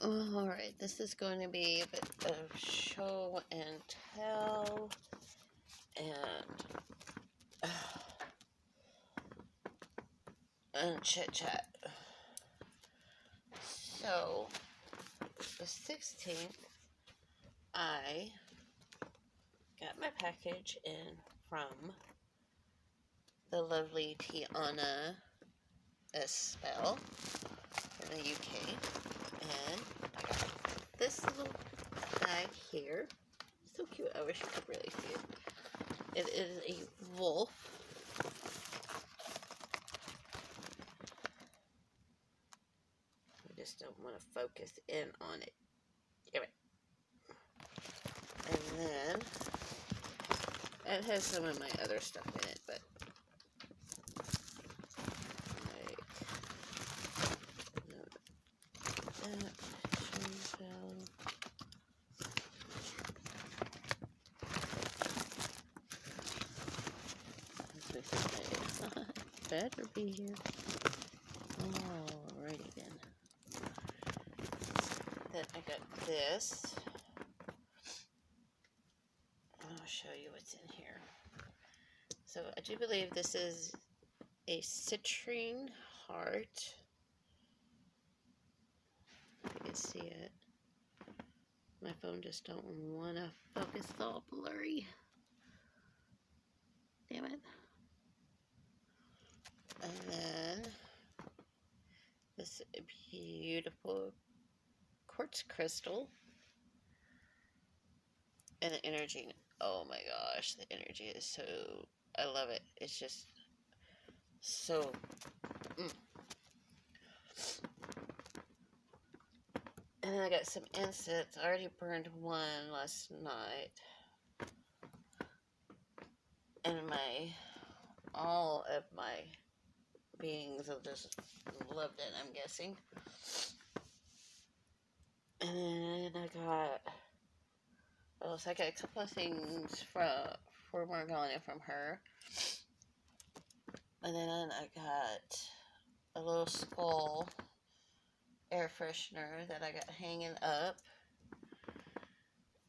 Alright, this is going to be a bit of show and tell and chit chat. So, the 16th, I got my package in from the lovely Tiana Espel from the UK, and I got this little bag here. So cute. I wish you could really see it. It is a wolf. I just don't want to focus in on it. Give it. And then it has some of my other stuff in it, but better be here. Alrighty then. Then I got this. I'll show you what's in here. So I do believe this is a citrine heart. If you can see it. My phone just don't want to focus. It's all blurry. Damn it. And then this beautiful quartz crystal. And the energy. Oh my gosh, the energy is so... I love it. It's just so... And then I got some incense. I already burned one last night. And all of my beings have just loved it, I'm guessing. And then I got a couple of things for Morgana from her. And then I got a little skull air freshener that I got hanging up.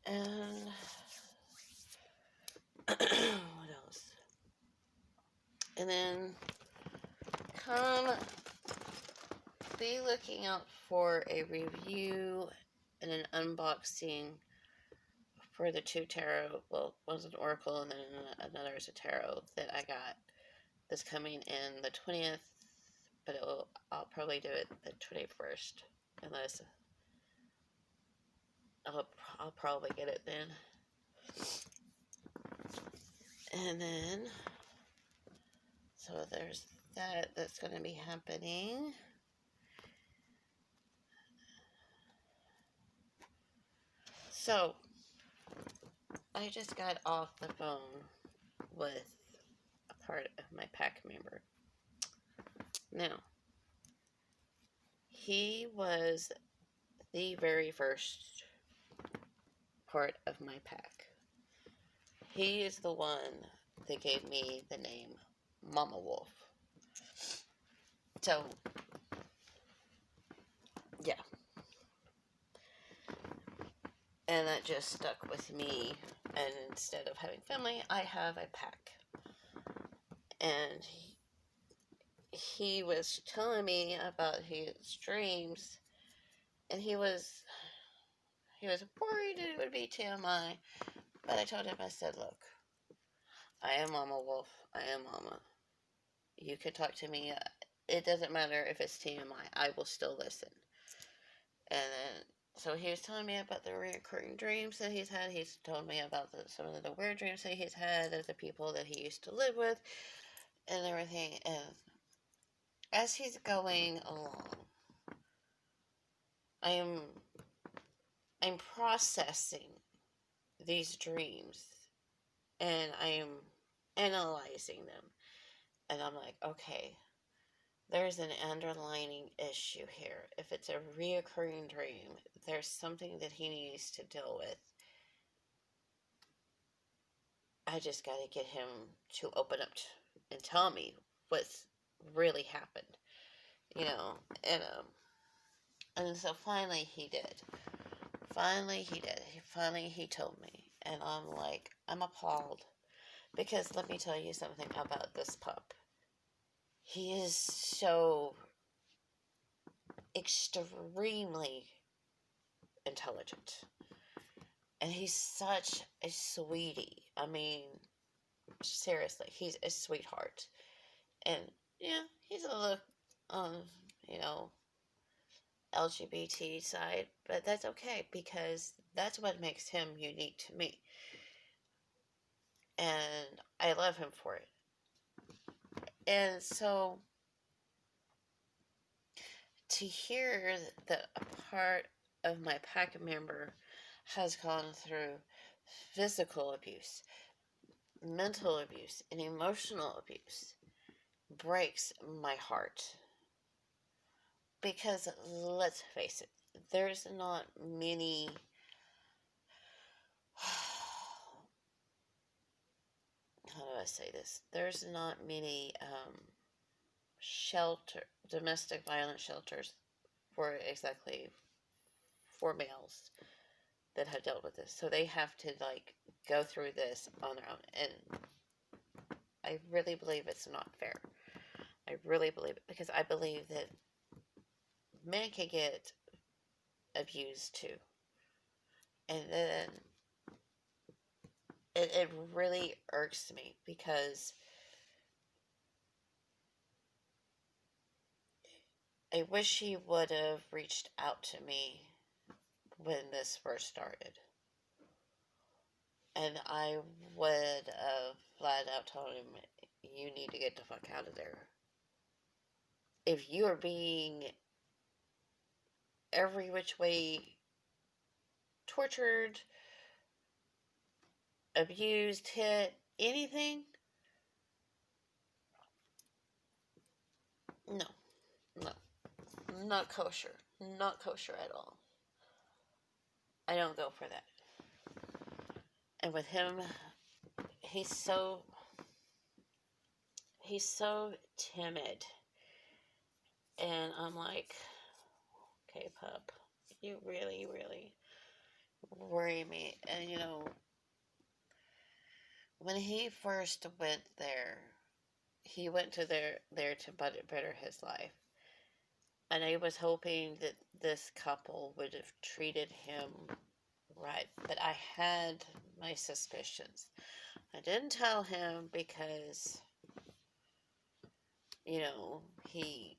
And what else? And then be looking out for a review and an unboxing for the two tarot. Well, one's an oracle and then another is a tarot that I got. That's coming in the 20th, but I'll probably do it the 21st, unless I'll probably get it then. And then, so there's that's going to be happening. So, I just got off the phone with a part of my pack member. Now, he was the very first part of my pack. He is the one that gave me the name Mama Wolf. So, yeah. And that just stuck with me. And instead of having family, I have a pack. And he was telling me about his dreams. And he was worried it would be TMI. But I told him, I said, look, I am Mama Wolf. I am Mama. You can talk to me. It doesn't matter if it's TMI. I will still listen. And then, so he was telling me about the recurring dreams that he's had. He's told me about some of the weird dreams that he's had of the people that he used to live with and everything. And as he's going along, I'm processing these dreams and I'm analyzing them. And I'm like, okay, there's an underlying issue here. If it's a reoccurring dream, there's something that he needs to deal with. I just got to get him to open up and tell me what's really happened, and And so finally he did. Finally he did. Finally he told me. And I'm like, I'm appalled. Because let me tell you something about this pup. He is so extremely intelligent. And he's such a sweetie. I mean, seriously, he's a sweetheart. And, yeah, he's a little, um, you know, LGBT side, but that's okay because that's what makes him unique to me. And I love him for it. And so to hear that a part of my pack member has gone through physical abuse, mental abuse, and emotional abuse breaks my heart. Because let's face it, there's not many how do I say this? There's not many domestic violence shelters for exactly for males that have dealt with this. So they have to like go through this on their own, and I really believe it's not fair. I really believe it because I believe that men can get abused too, and then it really irks me because I wish he would have reached out to me when this first started. And I would have flat out told him, you need to get the fuck out of there. If you are being every which way tortured, abused, hit, anything, no, no, not kosher. Not kosher at all. I don't go for that. And with him, he's so timid. And I'm like, okay, pup, you really, really worry me. And you know, when he first went there, he went to there to better his life. And I was hoping that this couple would have treated him right. But I had my suspicions. I didn't tell him because, you know, he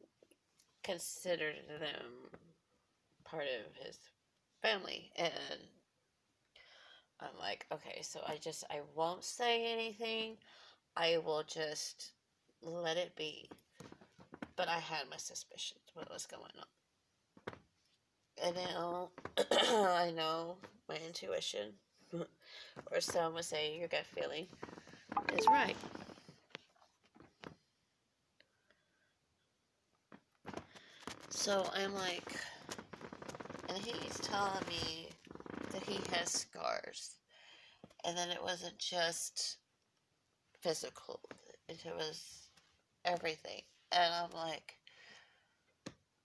considered them part of his family. And I'm like, okay, so I won't say anything. I will just let it be. But I had my suspicions what was going on. And now I know my intuition, or some would say your gut feeling, is right. So I'm like, and he's telling me that he has scars. And then it wasn't just physical, it was everything. And I'm like,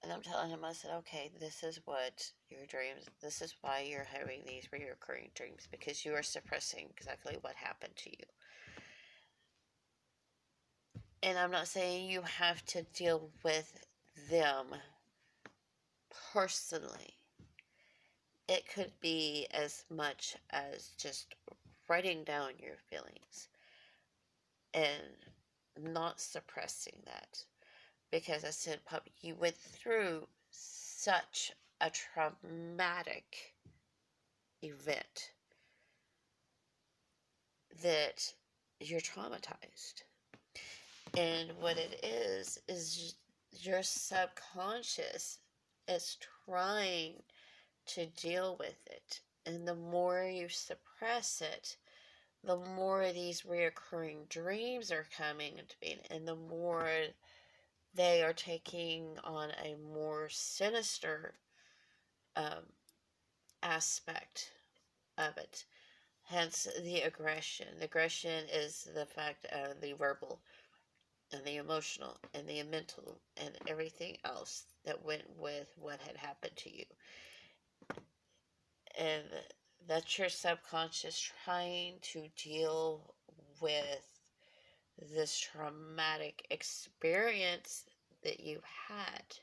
and I'm telling him, I said, okay, this is what your dreams, this is why you're having these reoccurring dreams, because you are suppressing exactly what happened to you. And I'm not saying you have to deal with them personally. It could be as much as just writing down your feelings and not suppressing that. Because I said, Pup, you went through such a traumatic event that you're traumatized. And what it is your subconscious is trying to deal with it. And the more you suppress it, the more these reoccurring dreams are coming into being, and the more they are taking on a more sinister um, aspect of it. Hence the aggression. The aggression is the fact of the verbal. and the emotional and the mental and everything else that went with what had happened to you. And that's your subconscious trying to deal with this traumatic experience that you had.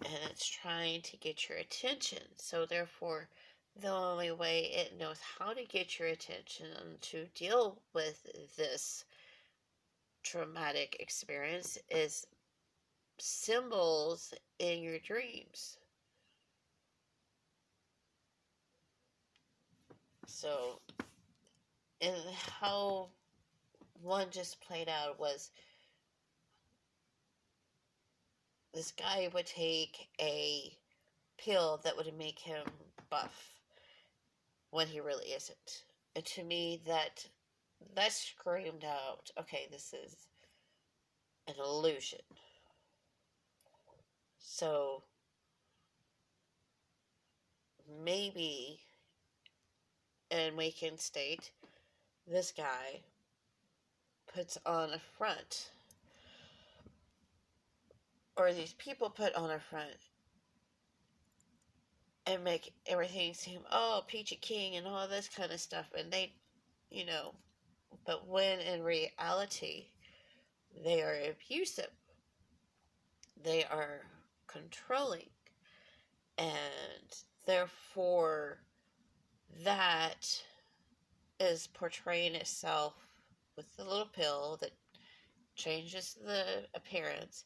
And it's trying to get your attention. So therefore, the only way it knows how to get your attention to deal with this traumatic experience is symbols in your dreams. So, and how one just played out was this guy would take a pill that would make him buff when he really isn't. And to me, that screamed out, okay, this is an illusion. So maybe in waking state, this guy puts on a front, or these people put on a front and make everything seem, oh, peachy king and all this kind of stuff. And they, but when in reality, they are abusive, they are controlling, and therefore that is portraying itself with the little pill that changes the appearance,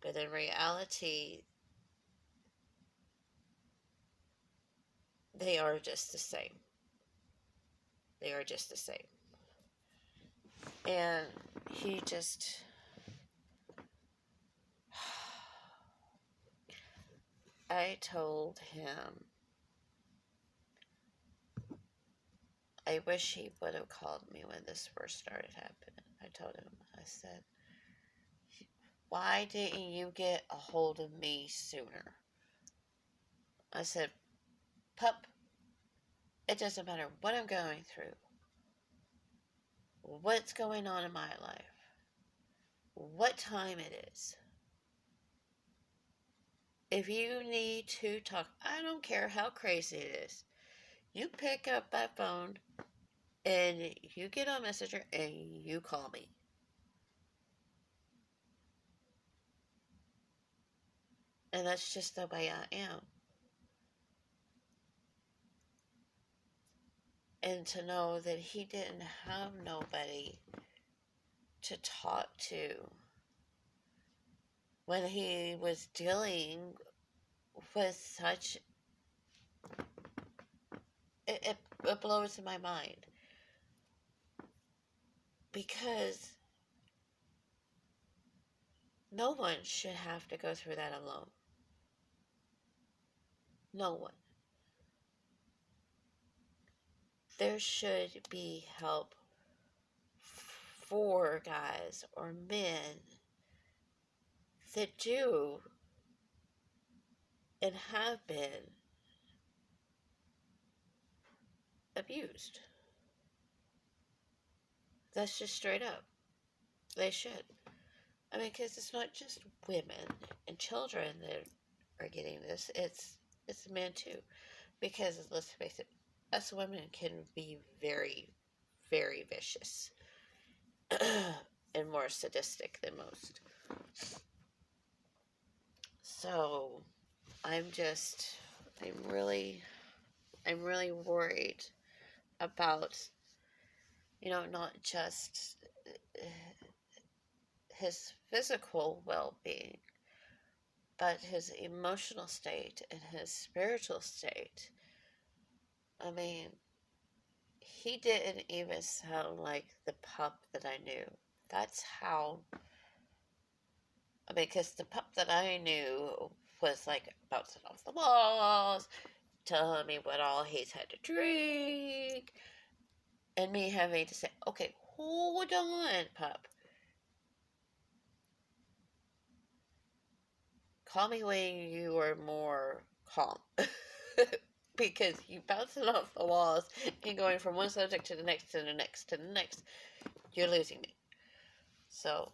but in reality, they are just the same. They are just the same. And he just... I told him, I wish he would have called me when this first started happening. I told him, I said, why didn't you get a hold of me sooner? I said, pup, it doesn't matter what I'm going through, what's going on in my life, what time it is. If you need to talk, I don't care how crazy it is, you pick up that phone and you get on Messenger and you call me. And that's just the way I am. And to know that he didn't have nobody to talk to when he was dealing with such... It blows my mind. Because no one should have to go through that alone. No one. There should be help for guys or men that do and have been abused. That's just straight up. They should. I mean, because it's not just women and children that are getting this. It's men too. Because let's face it, us women can be very, very vicious and more sadistic than most. So I'm really worried about, not just his physical well-being, but his emotional state and his spiritual state. I mean, he didn't even sound like the pup that I knew. That's how... I mean, because the pup that I knew was like bouncing off the walls, telling me what all he's had to drink, and me having to say, okay, hold on, pup. Call me when you are more calm. Because you bouncing off the walls and going from one subject to the next, to the next, to the next, you're losing me. So,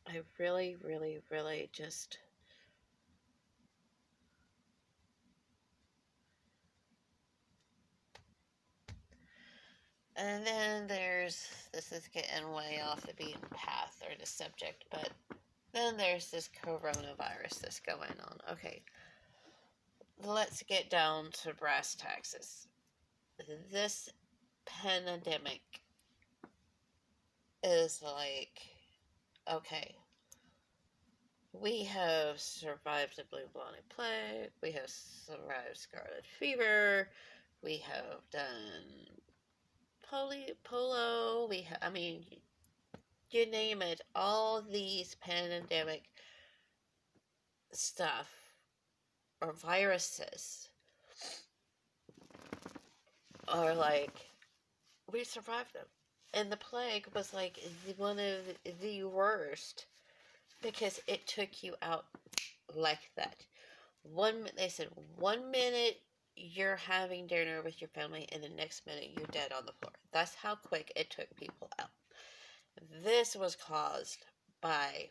I really, really, really just. And then this is getting way off the beaten path or the subject, but then there's this coronavirus that's going on. Okay, let's get down to brass taxes. This pandemic is like, okay, we have survived the blue blotted plague, we have survived scarlet fever, we have done polo, I mean, you name it, all these pandemic stuff or viruses are like, we survived them. And the plague was like one of the worst because it took you out like that. They said 1 minute you're having dinner with your family, and the next minute you're dead on the floor. That's how quick it took people out. This was caused by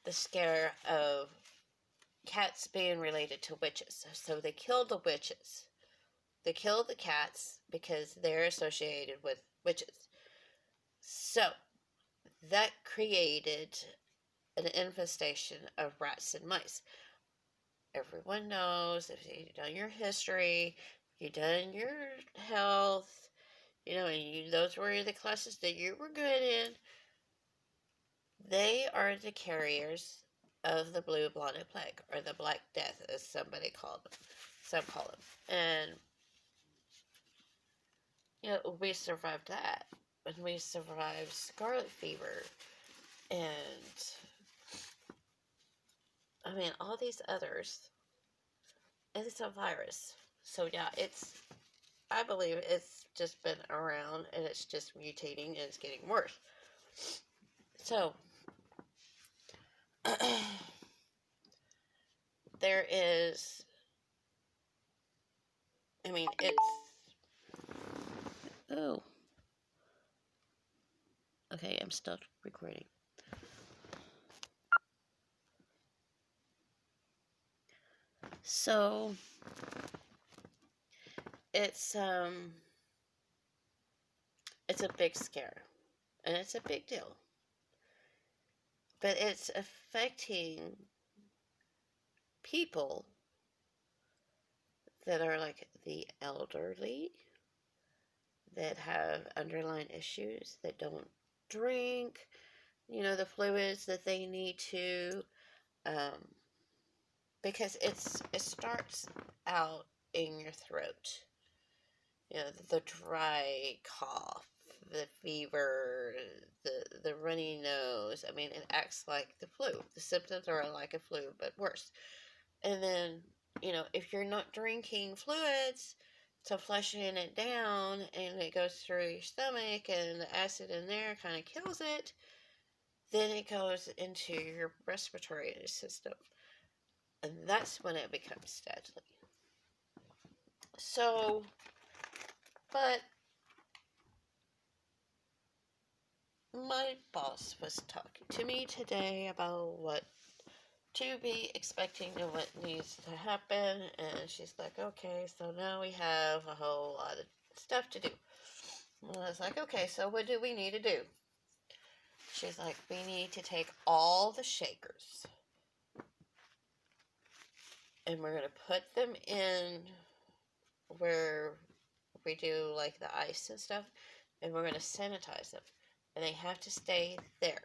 the scare of cats being related to witches. So they killed the witches. They killed the cats because they're associated with witches. So that created an infestation of rats and mice. Everyone knows if you've done your history, you've done your health, and those were the classes that you were good in. They are the carriers of the blue blotted plague, or the Black Death, as somebody called them. Some call them. And, we survived that. And we survived scarlet fever. And, I mean, all these others. It's a virus. So, yeah, I believe it's just been around, and it's just mutating, and it's getting worse. So, there is, I mean, oh. Okay, I'm still recording. So, it's a big scare, and it's a big deal. But it's affecting people that are like the elderly, that have underlying issues, that don't drink, the fluids that they need to, because it starts out in your throat. The dry cough, the fever, the runny nose. I mean, it acts like the flu. The symptoms are like a flu, but worse. And then, if you're not drinking fluids to flushing it down, and it goes through your stomach, and the acid in there kind of kills it, then it goes into your respiratory system. And that's when it becomes deadly. So, but my boss was talking to me today about what to be expecting and what needs to happen, and she's like, okay, so now we have a whole lot of stuff to do. And I was like, okay, so what do we need to do? She's like, we need to take all the shakers, and we're going to put them in where we do like the ice and stuff, and we're going to sanitize them, and they have to stay there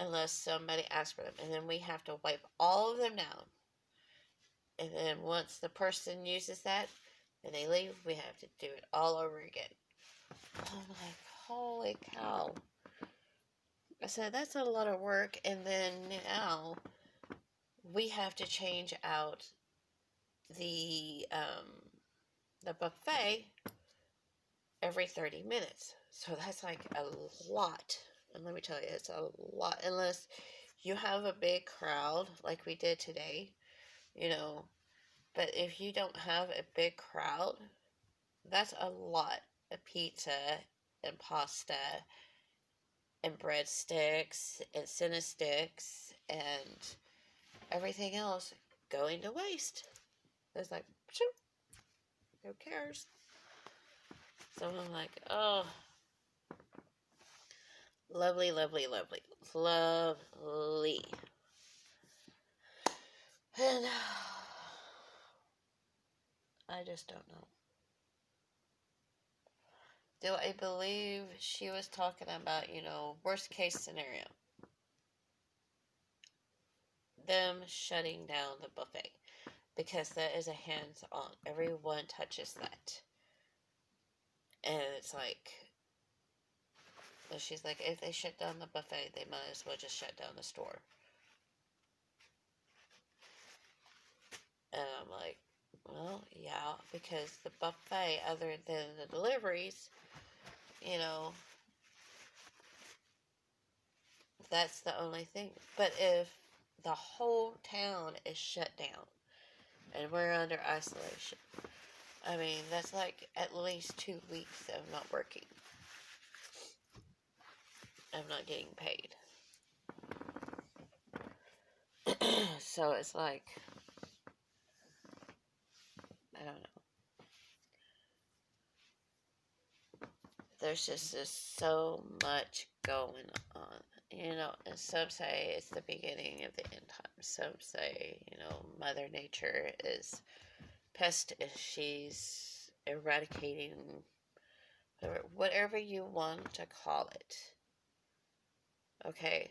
unless somebody asks for them, and then we have to wipe all of them down, and then once the person uses that and they leave, we have to do it all over again. I'm like, holy cow. I said, that's a lot of work, and then now we have to change out the buffet every 30 minutes. So that's like a lot. And let me tell you, it's a lot. Unless you have a big crowd like we did today, But if you don't have a big crowd, that's a lot of pizza and pasta and breadsticks and Cinesticks and everything else going to waste. It's like, pshoo, who cares? So I'm like, oh, lovely, lovely, lovely, lovely. And I just don't know. Do I believe she was talking about, worst case scenario? Them shutting down the buffet. Because that is a hands on. Everyone touches that. And it's like, she's like, if they shut down the buffet, they might as well just shut down the store. And I'm like, well, yeah, because the buffet, other than the deliveries, that's the only thing. But if the whole town is shut down and we're under isolation, I mean, that's like at least 2 weeks of not working. I'm not getting paid. So it's like, I don't know. There's just so much going on. And some say it's the beginning of the end times. Some say, Mother Nature is pest, she's eradicating, whatever you want to call it. Okay.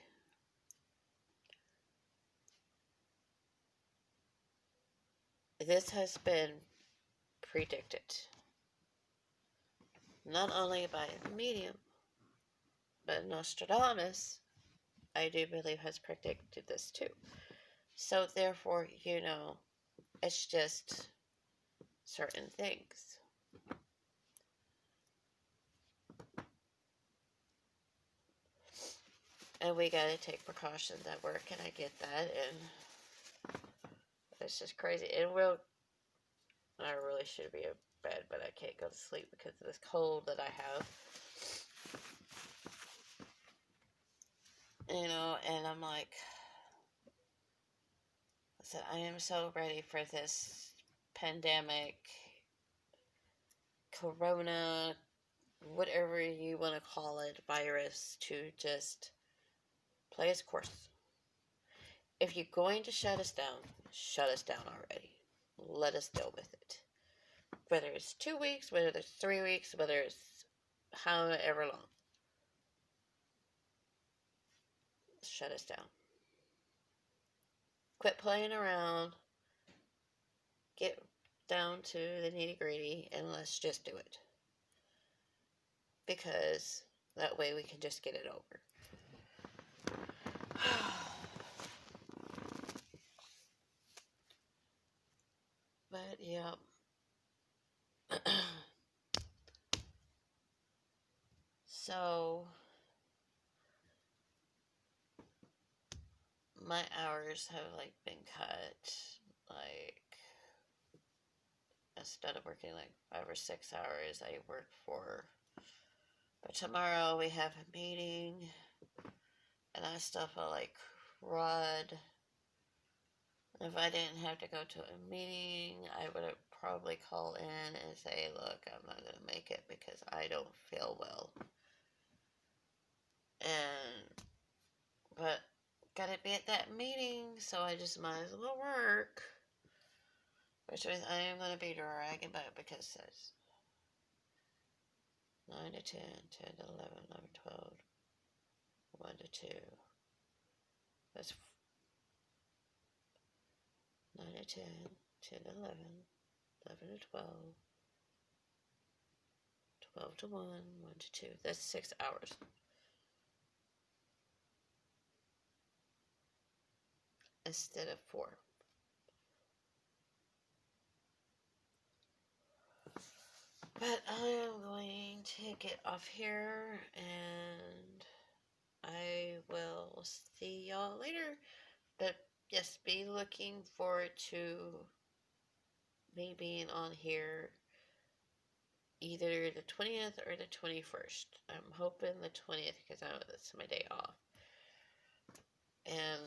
This has been predicted. Not only by a medium, but Nostradamus, I do believe, has predicted this too. So therefore, it's just certain things. And we gotta take precautions at work, and I get that, and it's just crazy. And I really should be in bed, but I can't go to sleep because of this cold that I have. And I'm like, I said, I am so ready for this pandemic, corona, whatever you want to call it, virus, to just play its course. If you're going to shut us down already. Let us deal with it. Whether it's 2 weeks, whether it's 3 weeks, whether it's however long. Shut us down. Quit playing around. Get down to the nitty-gritty and let's just do it. Because that way we can just get it over. But yeah. So my hours have been cut. Instead of working 5 or 6 hours, I work 4. But tomorrow we have a meeting, and I still feel like crud. If I didn't have to go to a meeting, I would have probably called in and say, look, I'm not going to make it because I don't feel well. But gotta be at that meeting, so I just might as well work. Which means I am going to be dragging back because it's 9 to 10, 10 to 11, 11 to 12, 1 to 2. That's 9 to 10, 10 to 11, 11 to 12, 12 to 1, 1 to 2. That's 6 hours. Instead of 4. But I am going to get off here, and I will see y'all later. But yes, be looking forward to me being on here either the 20th or the 21st. I'm hoping the 20th because I know that's my day off. And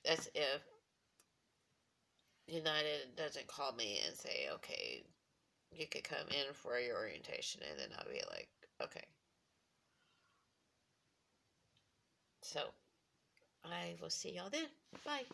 that's if United doesn't call me and say, okay, you could come in for your orientation, and then I'll be like, okay. So, I will see y'all then. Bye.